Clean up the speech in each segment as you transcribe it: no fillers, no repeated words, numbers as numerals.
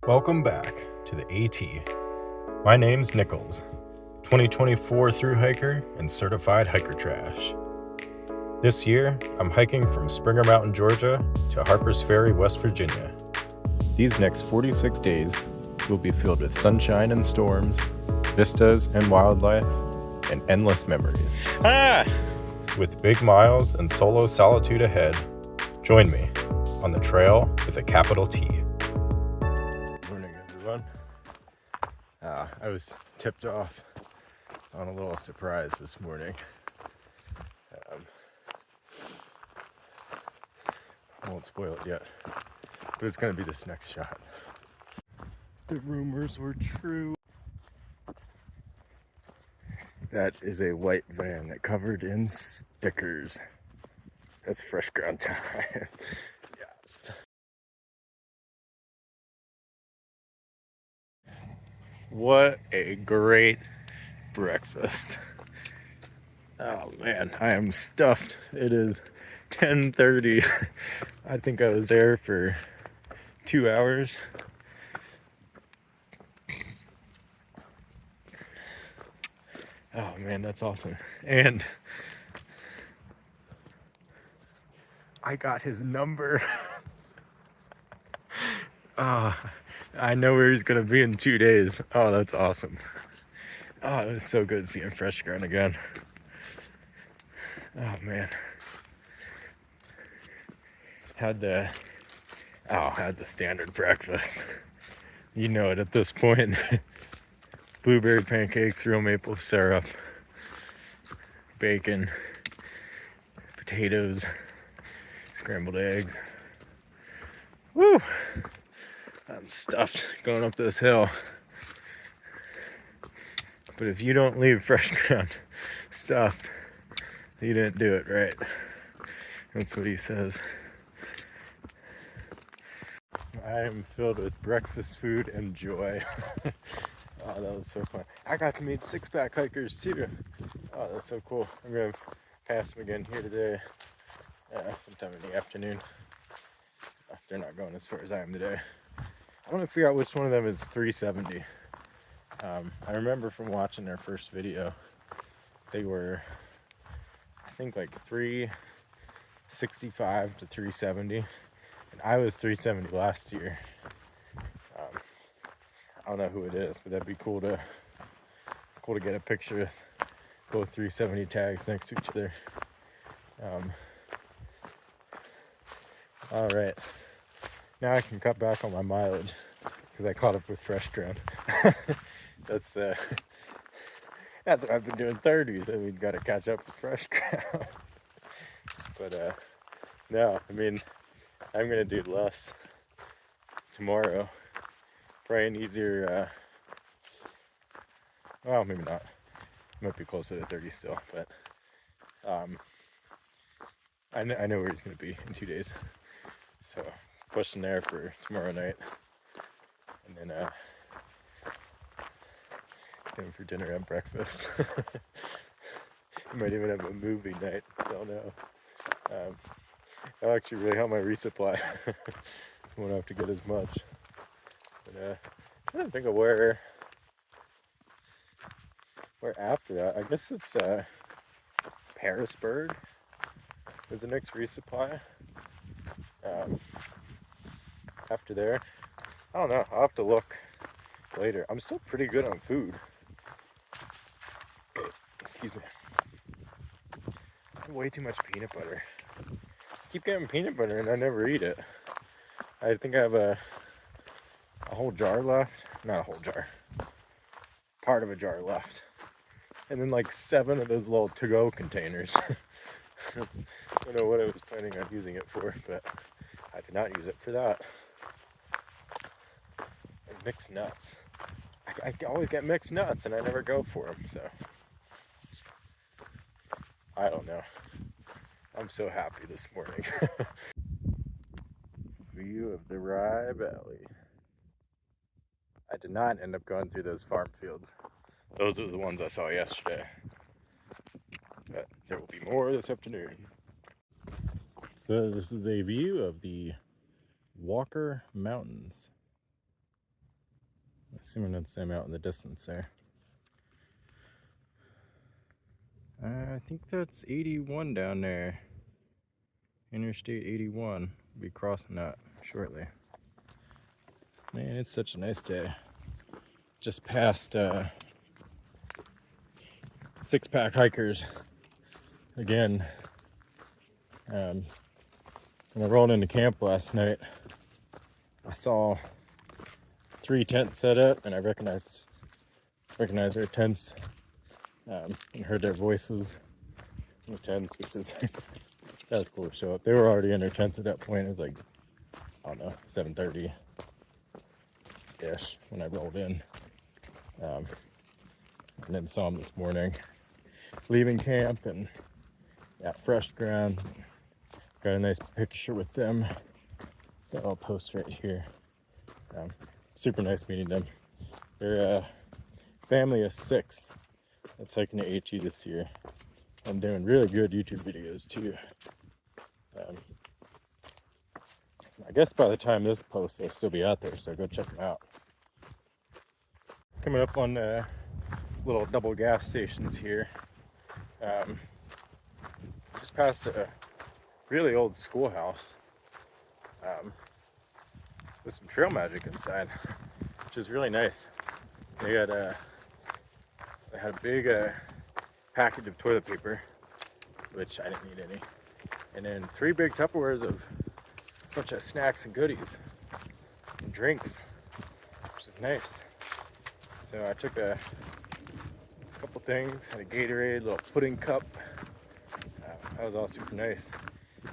Welcome back to the AT. My name's Nichols, 2024 thru hiker and certified hiker trash. This year, I'm hiking from Springer Mountain, Georgia to Harpers Ferry, West Virginia. These next 46 days will be filled with sunshine and storms, vistas and wildlife, and endless memories. With big miles and solo solitude ahead, join me on the trail with a capital T. Good morning, everyone. I was tipped off on a little surprise this morning. I won't spoil it yet, but it's going to be this next shot. The rumors were true. That is a white van that covered in stickers. That's fresh ground time. Yes. What a great breakfast. Oh man, I am stuffed. It is 10:30. I think I was there for 2 hours. Oh man, that's awesome. And I got his number. I know where he's gonna be in 2 days. Oh, that's awesome. Oh, it was so good seeing fresh ground again. Oh man. Had the standard breakfast. You know it at this point. Blueberry pancakes, real maple syrup, bacon, potatoes, scrambled eggs. Woo! I'm stuffed going up this hill. But if you don't leave fresh ground stuffed, you didn't do it right. That's what he says. I am filled with breakfast food and joy. Oh, that was so fun. I got to meet six-pack hikers too. Oh, that's so cool. I'm going to pass them again here today, sometime in the afternoon. They're not going as far as I am today. I want to figure out which one of them is 370. I remember from watching their first video, they were, I think, like 365 to 370, and I was 370 last year. I don't know who it is, but that'd be cool to get a picture with both 370 tags next to each other. All right, now I can cut back on my mileage because I caught up with fresh ground. That's what I've been doing 30s, and we've got to catch up with fresh ground. But no, I mean, I'm gonna do less tomorrow. Probably an easier, well, maybe not. Might be closer to 30 still, but I know where he's gonna be in 2 days. So pushing there for tomorrow night, and then for dinner and breakfast. We might even have a movie night. I don't know. That'll actually really help my resupply. Won't have to get as much. But I don't think of where after that. I guess it's Harrisburg is the next resupply. After there, I don't know. I'll have to look later. I'm still pretty good on food. Excuse me. I have way too much peanut butter. I keep getting peanut butter and I never eat it. I think I have a whole jar left. Not a whole jar. Part of a jar left. And then like 7 of those little to-go containers. I don't know what I was planning on using it for, but I did not use it for that. And mixed nuts. I always get mixed nuts and I never go for them, so I don't know. I'm so happy this morning. View of the Rye Valley. I did not end up going through those farm fields. Those were the ones I saw yesterday. But there will be more this afternoon. So this is a view of the Walker Mountains. Assuming it's them out in the distance there. I think that's 81 down there. Interstate 81. We'll be crossing that shortly. Man, it's such a nice day. Just passed 6-pack hikers again. When I rolled into camp last night, I saw 3 tents set up, and I recognized their tents, and heard their voices in the tents, which is that was cool to show up. They were already in their tents at that point. It was like, I don't know, 7:30-ish when I rolled in. And then saw them this morning leaving camp and at fresh ground. Got a nice picture with them that I'll post right here. Super nice meeting them. They're a family of 6 that's hiking the AT this year. I'm doing really good YouTube videos too. I guess by the time this posts, they'll still be out there, so go check them out. Coming up on little double gas stations here. Just past a really old schoolhouse with some trail magic inside, which is really nice. They had a big package of toilet paper, which I didn't need any, and then 3 big Tupperwares of a bunch of snacks and goodies and drinks, which is nice. So I took a couple things, had a Gatorade, little pudding cup. That was all super nice.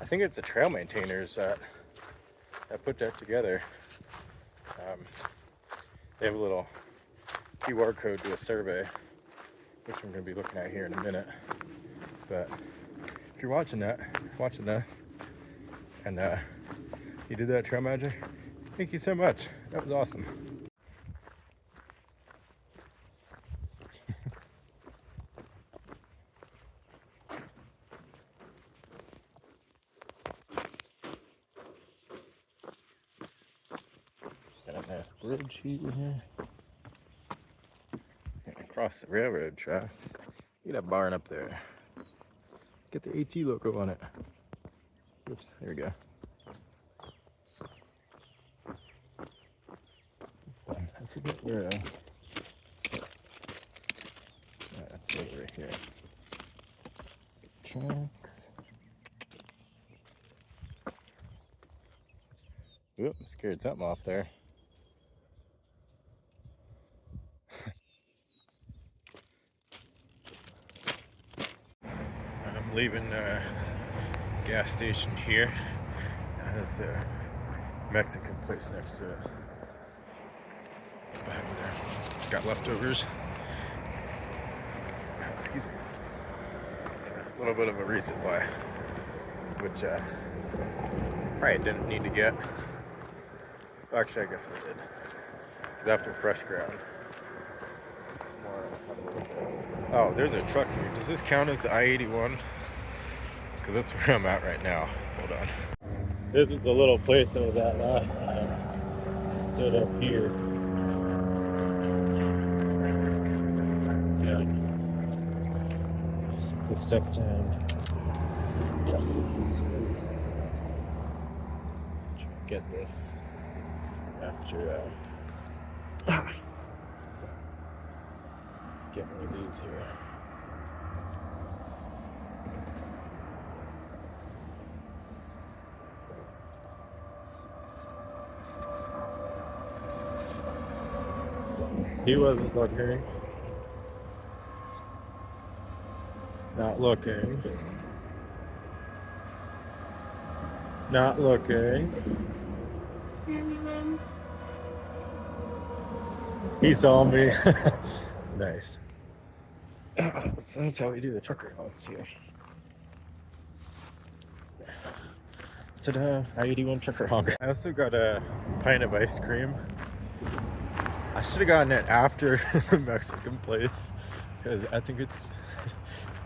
I think it's the trail maintainers that put that together. They have a little QR code to a survey, which I'm going to be looking at here in a minute. But if you're watching this, and you did that trail magic, thank you so much. That was awesome. Got a nice bridge here. And across the railroad tracks. Look at that barn up there. Get the AT logo on it. Oops, there we go. That's fun. I forget where. That's over here. Tracks. Oop, scared something off there. I'm leaving the gas station here. There's a Mexican place next to it. Behind me there. Got leftovers. Excuse me. A little bit of a resupply, which probably didn't need to get. Actually, I guess I did. Because after fresh ground, tomorrow I'll have a little bit. Oh, there's a truck here. Does this count as the I-81? Because that's where I'm at right now. Hold on. This is the little place I was at last time. I stood up here. Yeah. Just a step down. Try to get this after get one of these here. He wasn't looking. Not looking. Not looking. He saw me. Nice. So that's how we do the trucker hogs here. Ta-da! I-81 trucker hog. I also got a pint of ice cream. I should have gotten it after the Mexican place, because I think it's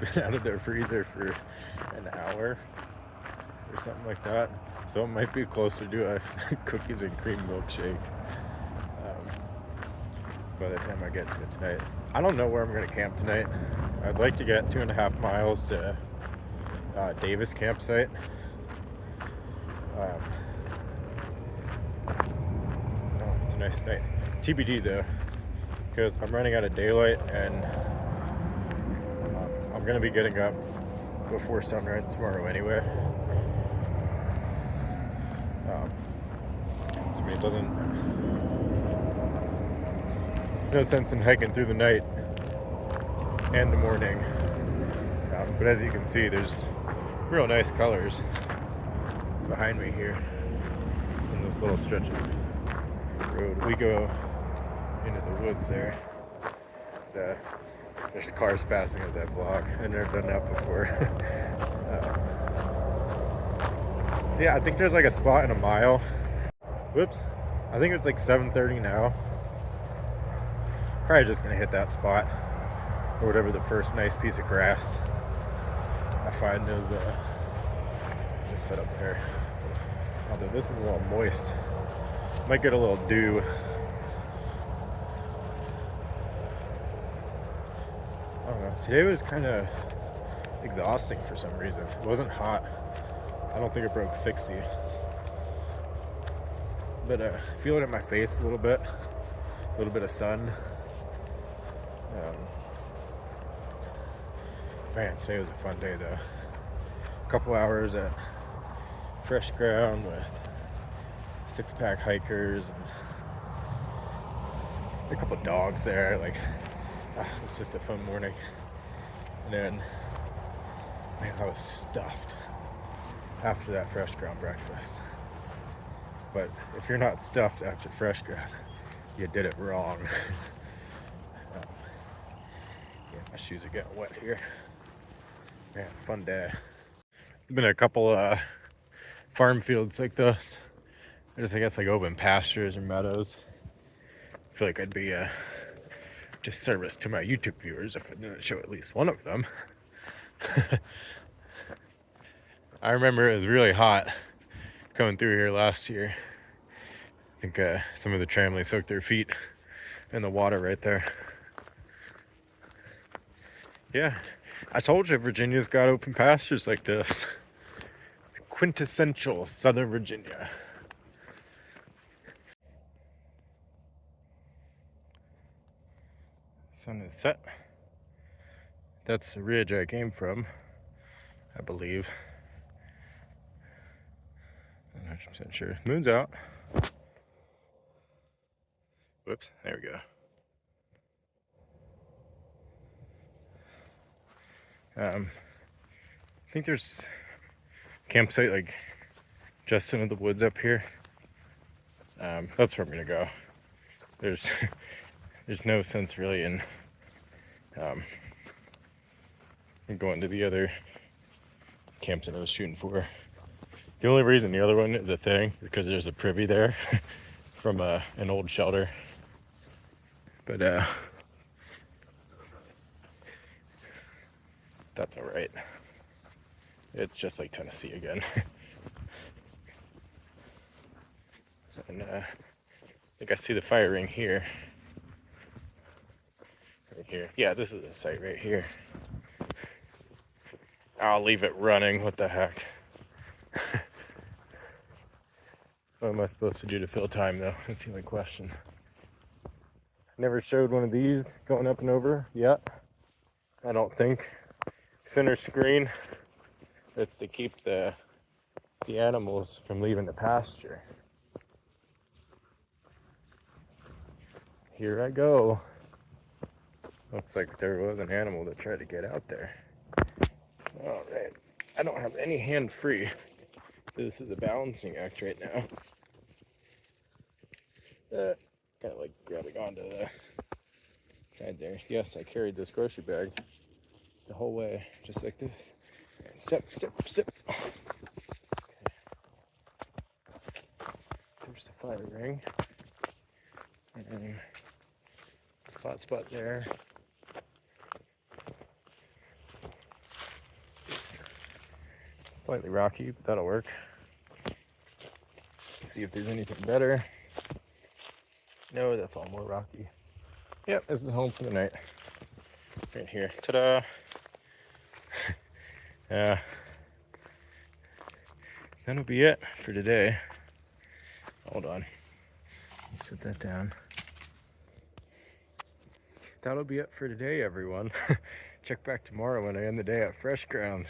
been out of their freezer for an hour or something like that. So it might be closer to a cookies and cream milkshake. by the time I get to it tonight. I don't know where I'm going to camp tonight. I'd like to get 2.5 miles to Davis campsite. Oh, it's a nice night. TBD though, because I'm running out of daylight and I'm going to be getting up before sunrise tomorrow anyway. So I mean, there's no sense in hiking through the night and the morning. But as you can see, there's real nice colors behind me here in this little stretch of road. We go into the woods there. There's cars passing as I vlog. I've never done that before. Yeah, I think there's like a spot in a mile. Whoops. I think it's like 7:30 now. Probably just gonna hit that spot, or whatever the first nice piece of grass I find is just set up there. Although this is a little moist. Might get a little dew. I don't know. Today was kind of exhausting for some reason. It wasn't hot. I don't think it broke 60. But I feel it in my face a little bit of sun. Man, today was a fun day though. A couple hours at fresh ground with 6-pack hikers and a couple dogs there. Like, it was just a fun morning. And then, man, I was stuffed after that fresh ground breakfast. But if you're not stuffed after fresh ground, you did it wrong. Yeah, my shoes are getting wet here. Man, fun day. There's been a couple farm fields like this. There's, I guess, like open pastures or meadows. I feel like I'd be a disservice to my YouTube viewers if I didn't show at least one of them. I remember it was really hot coming through here last year. I think some of the tramley soaked their feet in the water right there. Yeah, I told you Virginia's got open pastures like this. It's quintessential Southern Virginia. Sun is set. That's the ridge I came from, I believe. I'm not 100% sure. Moon's out. Whoops, there we go. I think there's a campsite like just into the woods up here. That's where I'm gonna go. There's no sense really in going to the other campsite I was shooting for. The only reason the other one is a thing is because there's a privy there from an old shelter. But that's all right. It's just like Tennessee again. And I think I see the fire ring here. Right here. Yeah, this is the site right here. I'll leave it running. What the heck? What am I supposed to do to fill time though? That's the only question. Never showed one of these going up and over yet. I don't think. Center screen. That's to keep the animals from leaving the pasture. Here I go. Looks like there was an animal that tried to get out there. All right. I don't have any hand free. So this is a balancing act right now. Kind of like grabbing onto the side there. Yes, I carried this grocery bag the whole way, just like this. And step, step, step. Okay. There's the fire ring. And hot spot there. It's slightly rocky, but that'll work. Let's see if there's anything better. No, that's all more rocky. Yep, this is home for the night. Right here. Ta-da! That'll be it for today. Hold on. Let's set that down. That'll be it for today, everyone. Check back tomorrow when I end the day at fresh ground.